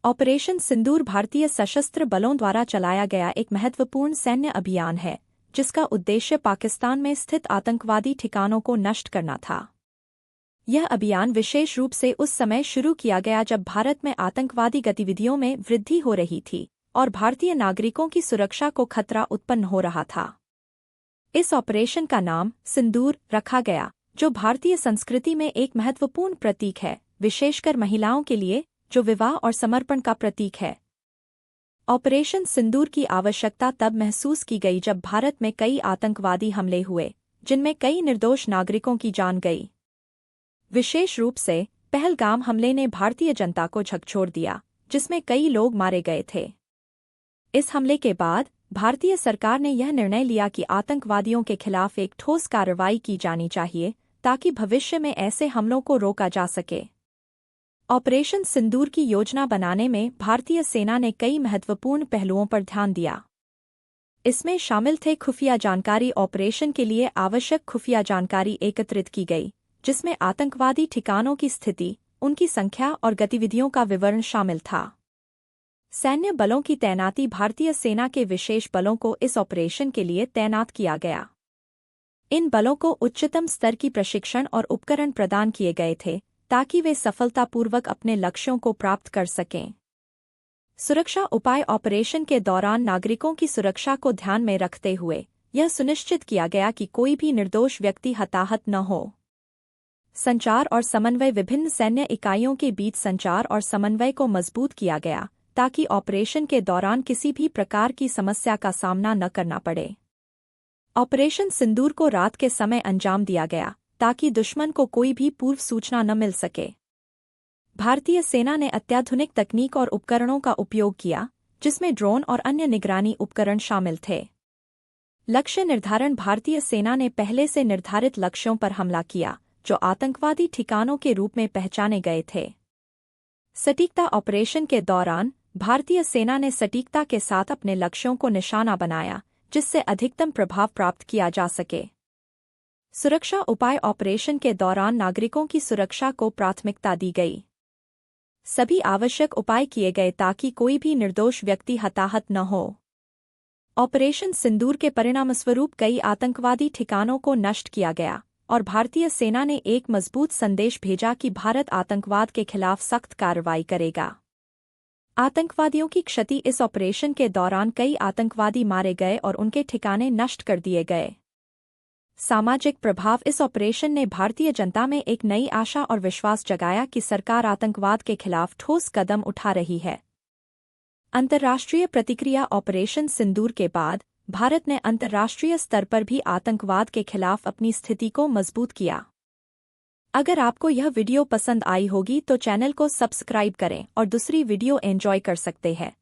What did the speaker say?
Operation सिंदूर भारतीय सशस्त्र बलों द्वारा चलाया गया एक महत्वपूर्ण सैन्य अभियान है, जिसका उद्देश्य पाकिस्तान में स्थित आतंकवादी ठिकानों को नष्ट करना था। यह अभियान विशेष रूप से उस समय शुरू किया गया जब भारत में आतंकवादी गतिविधियों में वृद्धि हो रही थी और भारतीय नागरिकों की सुरक्षा को खतरा उत्पन्न हो रहा था। इस ऑपरेशन का नाम सिंदूर रखा गया, जो भारतीय संस्कृति में एक महत्वपूर्ण प्रतीक है, विशेषकर महिलाओं के लिए, जो विवाह और समर्पण का प्रतीक है। ऑपरेशन सिंदूर की आवश्यकता तब महसूस की गई जब भारत में कई आतंकवादी हमले हुए, जिनमें कई निर्दोष नागरिकों की जान गई। विशेष रूप से पहलगाम हमले ने भारतीय जनता को झकझोर दिया, जिसमें कई लोग मारे गए थे। इस हमले के बाद भारतीय सरकार ने यह निर्णय लिया कि आतंकवादियों के खिलाफ एक ठोस कार्रवाई की जानी चाहिए, ताकि भविष्य में ऐसे हमलों को रोका जा सके। ऑपरेशन सिंदूर की योजना बनाने में भारतीय सेना ने कई महत्वपूर्ण पहलुओं पर ध्यान दिया। इसमें शामिल थे खुफिया जानकारी। ऑपरेशन के लिए आवश्यक खुफिया जानकारी एकत्रित की गई, जिसमें आतंकवादी ठिकानों की स्थिति, उनकी संख्या और गतिविधियों का विवरण शामिल था। सैन्य बलों की तैनाती। भारतीय सेना के विशेष बलों को इस ऑपरेशन के लिए तैनात किया गया। इन बलों को उच्चतम स्तर की प्रशिक्षण और उपकरण प्रदान किए गए थे, ताकि वे सफलतापूर्वक अपने लक्ष्यों को प्राप्त कर सकें। सुरक्षा उपाय। ऑपरेशन के दौरान नागरिकों की सुरक्षा को ध्यान में रखते हुए यह सुनिश्चित किया गया कि कोई भी निर्दोष व्यक्ति हताहत न हो। संचार और समन्वय। विभिन्न सैन्य इकाइयों के बीच संचार और समन्वय को मजबूत किया गया, ताकि ऑपरेशन के दौरान किसी भी प्रकार की समस्या का सामना न करना पड़े। ऑपरेशन सिंदूर को रात के समय अंजाम दिया गया, ताकि दुश्मन को कोई भी पूर्व सूचना न मिल सके। भारतीय सेना ने अत्याधुनिक तकनीक और उपकरणों का उपयोग किया, जिसमें ड्रोन और अन्य निगरानी उपकरण शामिल थे। लक्ष्य निर्धारण। भारतीय सेना ने पहले से निर्धारित लक्ष्यों पर हमला किया, जो आतंकवादी ठिकानों के रूप में पहचाने गए थे। सटीकता। ऑपरेशन के दौरान भारतीय सेना ने सटीकता के साथ अपने लक्ष्यों को निशाना बनाया, जिससे अधिकतम प्रभाव प्राप्त किया जा सके। सुरक्षा उपाय। ऑपरेशन के दौरान नागरिकों की सुरक्षा को प्राथमिकता दी गई। सभी आवश्यक उपाय किए गए ताकि कोई भी निर्दोष व्यक्ति हताहत न हो। ऑपरेशन सिंदूर के परिणामस्वरूप कई आतंकवादी ठिकानों को नष्ट किया गया और भारतीय सेना ने एक मजबूत संदेश भेजा कि भारत आतंकवाद के खिलाफ सख्त कार्रवाई करेगा। आतंकवादियों की क्षति। इस ऑपरेशन के दौरान कई आतंकवादी मारे गए और उनके ठिकाने नष्ट कर दिए गए। सामाजिक प्रभाव। इस ऑपरेशन ने भारतीय जनता में एक नई आशा और विश्वास जगाया कि सरकार आतंकवाद के खिलाफ ठोस कदम उठा रही है। अंतर्राष्ट्रीय प्रतिक्रिया। ऑपरेशन सिंदूर के बाद भारत ने अंतर्राष्ट्रीय स्तर पर भी आतंकवाद के खिलाफ अपनी स्थिति को मजबूत किया। अगर आपको यह वीडियो पसंद आई होगी तो चैनल को सब्सक्राइब करें और दूसरी वीडियो एंजॉय कर सकते हैं।